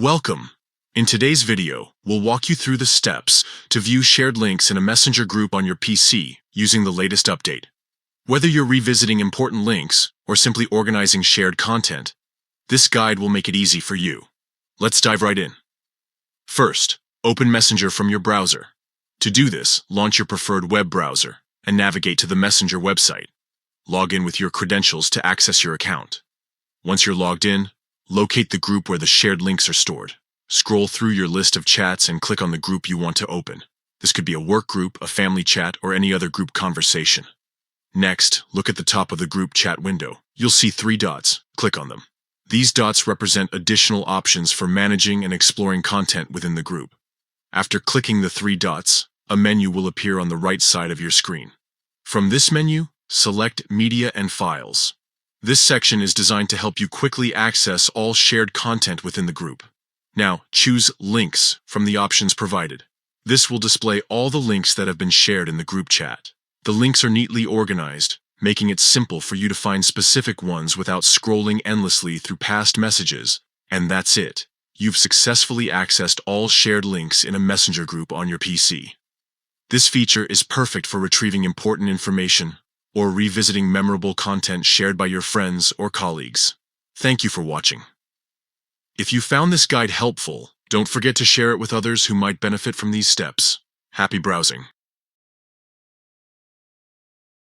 Welcome! In today's video, we'll walk you through the steps to view shared links in a messenger group on your PC using the latest update. Whether you're revisiting important links or simply organizing shared content, this guide will make it easy for you. Let's dive right in. First, open Messenger from your browser. To do this, launch your preferred web browser and navigate to the Messenger website. Log in with your credentials to access your account. Once you're logged in, locate the group where the shared links are stored. Scroll through your list of chats and click on the group you want to open. This could be a work group, a family chat, or any other group conversation. Next, look at the top of the group chat window. You'll see 3 dots. Click on them. These dots represent additional options for managing and exploring content within the group. After clicking the 3 dots, a menu will appear on the right side of your screen. From this menu, select Media and Files. This section is designed to help you quickly access all shared content within the group. Now, choose Links from the options provided. This will display all the links that have been shared in the group chat. The links are neatly organized, making it simple for you to find specific ones without scrolling endlessly through past messages. And that's it. You've successfully accessed all shared links in a messenger group on your PC. This feature is perfect for retrieving important information or revisiting memorable content shared by your friends or colleagues. Thank you for watching. If you found this guide helpful, don't forget to share it with others who might benefit from these steps. Happy browsing!